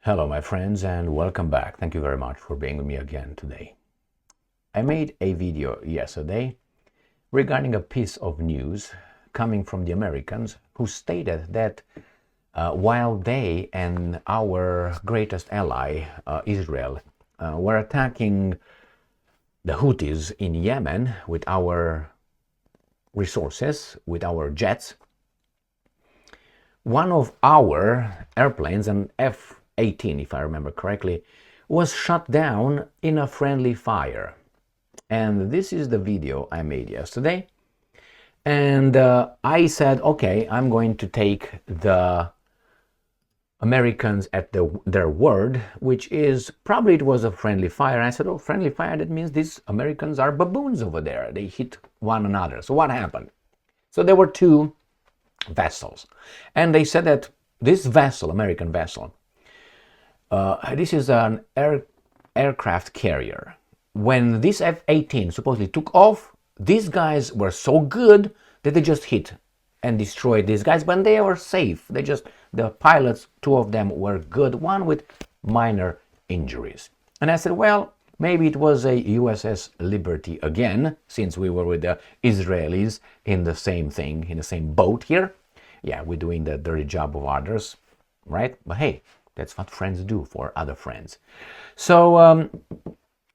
Hello, my friends, and welcome back. Thank you very much for being with me again today. I made a video yesterday regarding a piece of news coming from the Americans who stated that while they and our greatest ally, Israel, were attacking the Houthis in Yemen with our resources, with our jets, one of our airplanes, an F-18, if I remember correctly, was shot down in a friendly fire. And this is the video I made yesterday. And I said, okay, I'm going to take the Americans at their word, which is probably it was a friendly fire. I said, oh, friendly fire, that means these Americans are baboons over there. They hit one another. So what happened? So there were two vessels. And they said that this vessel, American vessel, this is an aircraft carrier. When this F-18 supposedly took off, these guys were so good that they just hit and destroyed these guys, but they were safe. The pilots, two of them were good, one with minor injuries. And I said, well, maybe it was a USS Liberty again, since we were with the Israelis in the same thing, in the same boat here. Yeah, we're doing the dirty job of others, right? But hey, that's what friends do for other friends. So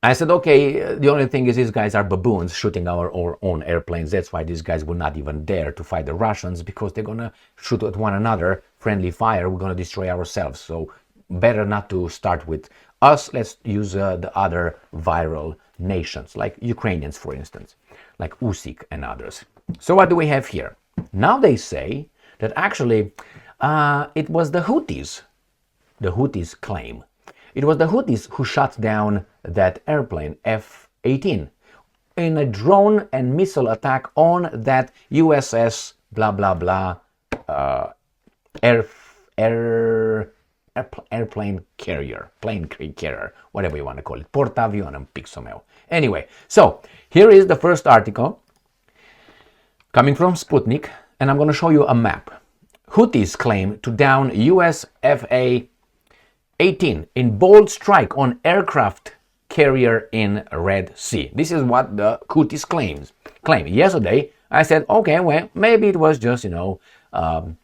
I said, okay, the only thing is these guys are baboons shooting our own airplanes. That's why these guys will not even dare to fight the Russians, because they're going to shoot at one another, friendly fire. We're going to destroy ourselves. So better not to start with us. Let's use the other viral nations, like Ukrainians, for instance, like Usik and others. So what do we have here? Now they say that actually it was the Houthis. The Houthis claim. It was the Houthis who shot down that airplane, F-18, in a drone and missile attack on that USS blah blah blah airplane carrier, plane carrier, whatever you want to call it, portaavionem pixo meu. Anyway, so here is the first article coming from Sputnik, and I'm going to show you a map. Houthis claim to down US F-18 in bold strike on aircraft carrier in Red Sea. This is what the Houthis claim. Yesterday, I said, okay, well, maybe it was just, the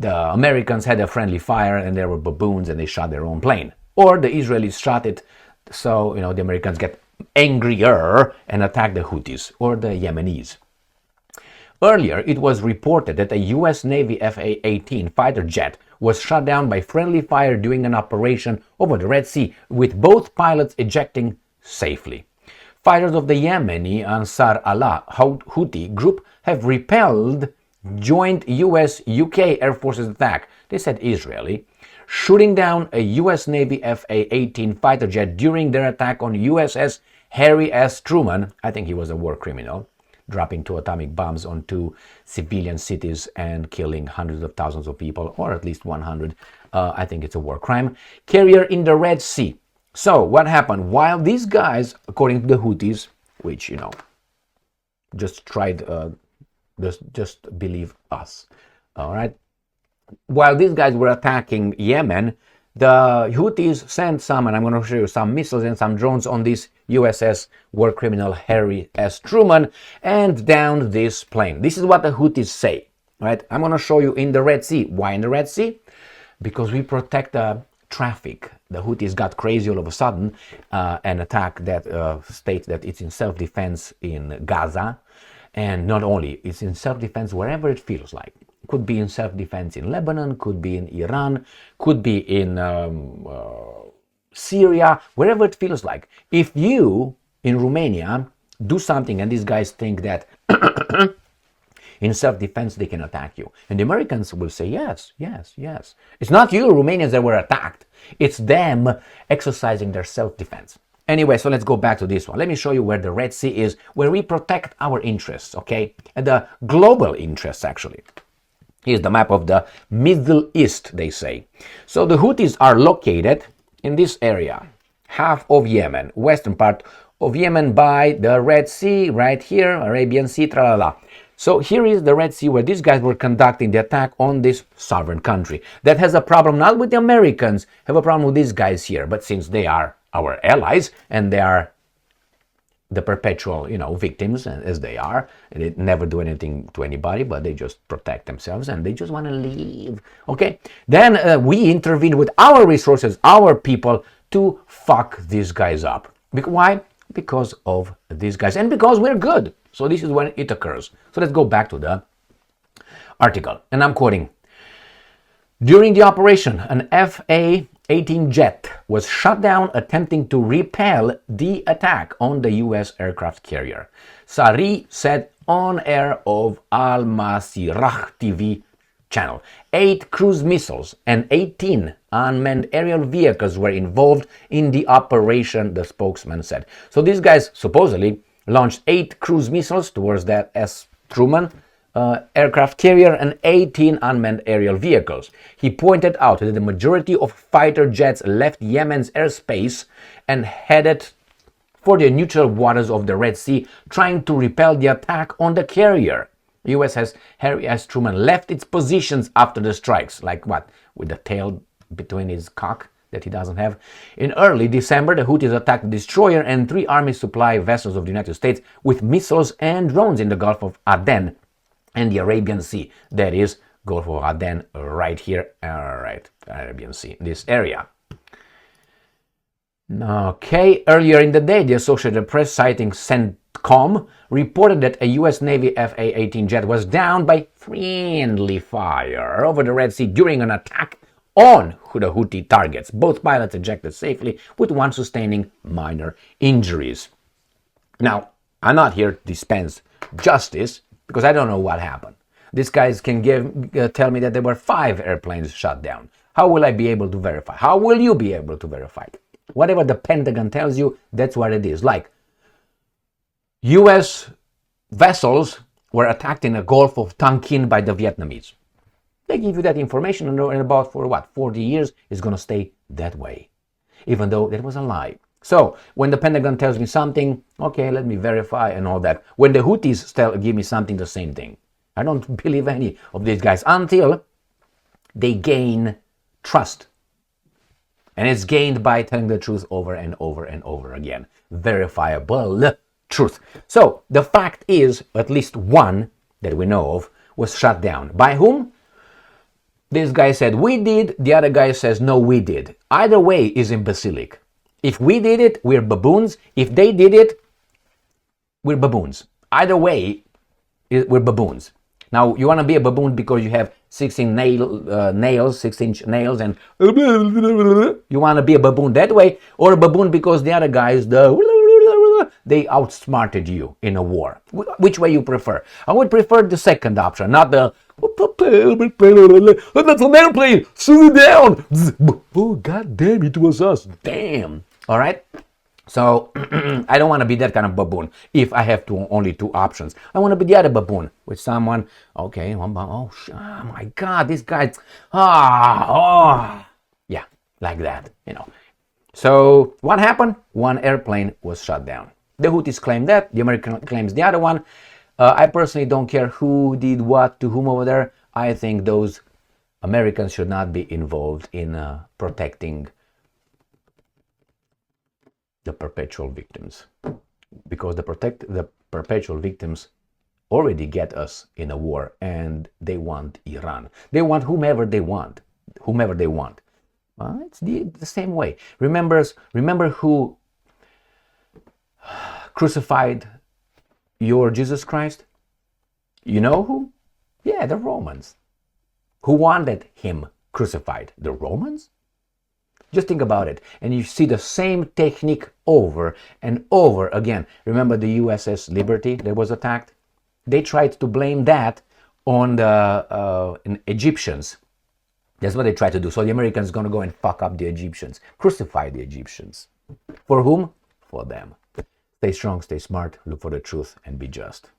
Americans had a friendly fire and they were baboons and they shot their own plane. Or the Israelis shot it, so, the Americans get angrier and attack the Houthis or the Yemenis. Earlier, it was reported that a U.S. Navy F-18 fighter jet was shot down by friendly fire during an operation over the Red Sea, with both pilots ejecting safely. Fighters of the Yemeni Ansar Allah Houthi group have repelled joint U.S.-UK Air Forces attack, they said Israeli, shooting down a U.S. Navy F-18 fighter jet during their attack on USS Harry S. Truman. I think he was a war criminal, dropping two atomic bombs on two civilian cities and killing hundreds of thousands of people, or at least 100. I think it's a war crime. Carrier in the Red Sea. So what happened? While these guys, according to the Houthis, which, just tried, just believe us, all right? While these guys were attacking Yemen, the Houthis sent some, and I'm going to show you some missiles and some drones on this USS war criminal Harry S. Truman and downed this plane. This is what the Houthis say, right? I'm going to show you in the Red Sea. Why in the Red Sea? Because we protect the traffic. The Houthis got crazy all of a sudden and attacked that state that it's in self-defense in Gaza. And not only, it's in self-defense wherever it feels like. Could be in self-defense in Lebanon, could be in Iran, could be in Syria, wherever it feels like. If you, in Romania, do something and these guys think that in self-defense they can attack you, and the Americans will say, yes. It's not you, Romanians, that were attacked. It's them exercising their self-defense. Anyway, so let's go back to this one. Let me show you where the Red Sea is, where we protect our interests, okay? And the global interests, actually. Here's the map of the Middle East, they say. So the Houthis are located in this area, half of Yemen, western part of Yemen by the Red Sea, right here, Arabian Sea, tralala. So here is the Red Sea where these guys were conducting the attack on this sovereign country that has a problem not with the Americans, have a problem with these guys here. But since they are our allies and they are the perpetual, victims, as they are, and they never do anything to anybody, but they just protect themselves and they just want to leave. Okay, then we intervene with our resources, our people, to fuck these guys up. Why? Because of these guys and because we're good. So this is when it occurs. So let's go back to the article, and I'm quoting. During the operation, an FA-18 jet was shot down attempting to repel the attack on the U.S. aircraft carrier. Sari said on air of Al Masirah TV channel. 8 cruise missiles and 18 unmanned aerial vehicles were involved in the operation, the spokesman said. So these guys supposedly launched 8 cruise missiles towards that S. Truman aircraft carrier and 18 unmanned aerial vehicles. He pointed out that the majority of fighter jets left Yemen's airspace and headed for the neutral waters of the Red Sea, trying to repel the attack on the carrier. The USS Harry S. Truman left its positions after the strikes, like what? With the tail between his cock that he doesn't have. In early December, the Houthis attacked the destroyer and 3 army supply vessels of the United States with missiles and drones in the Gulf of Aden and the Arabian Sea. That is Gulf of Aden right here, right, Arabian Sea, this area. Okay, earlier in the day, the Associated Press, citing CENTCOM, reported that a U.S. Navy FA-18 jet was downed by friendly fire over the Red Sea during an attack on the Houthi targets. Both pilots ejected safely, with one sustaining minor injuries. Now, I'm not here to dispense justice, because I don't know what happened. These guys can tell me that there were 5 airplanes shot down. How will I be able to verify? How will you be able to verify? Whatever the Pentagon tells you, that's what it is. Like, U.S. vessels were attacked in the Gulf of Tonkin by the Vietnamese. They give you that information, and about for 40 years, it's going to stay that way, even though that was a lie. So, when the Pentagon tells me something, okay, let me verify and all that. When the Houthis give me something, the same thing. I don't believe any of these guys until they gain trust. And it's gained by telling the truth over and over and over again. Verifiable truth. So, the fact is, at least one that we know of was shot down. By whom? This guy said, we did. The other guy says, no, we did. Either way is imbecilic. If we did it, we're baboons. If they did it, we're baboons. Either way, we're baboons. Now, you want to be a baboon because you have 16 nails, 6-inch nails, and you want to be a baboon that way, or a baboon because the other guys, they outsmarted you in a war. Which way you prefer? I would prefer the second option, not the that's an airplane, shoot it down. Oh, god damn, it was us. Damn. All right. So I don't want to be that kind of baboon if I have only 2 options. I want to be the other baboon with someone. Okay, oh my god, this guy. Yeah, like that, So what happened? One airplane was shot down. The Houthis claim that. The American claims the other one. I personally don't care who did what to whom over there. I think those Americans should not be involved in protecting the perpetual victims, because the perpetual victims already get us in a war, and they want Iran. They want whomever they want. It's the same way. Remember who crucified your Jesus Christ? You know who? Yeah, the Romans. Who wanted him crucified? The Romans? Just think about it, and you see the same technique over and over again. Remember the USS Liberty that was attacked? They tried to blame that on the Egyptians. That's what they tried to do. So the Americans are going to go and fuck up the Egyptians, crucify the Egyptians. For whom? For them. Stay strong, stay smart, look for the truth, and be just.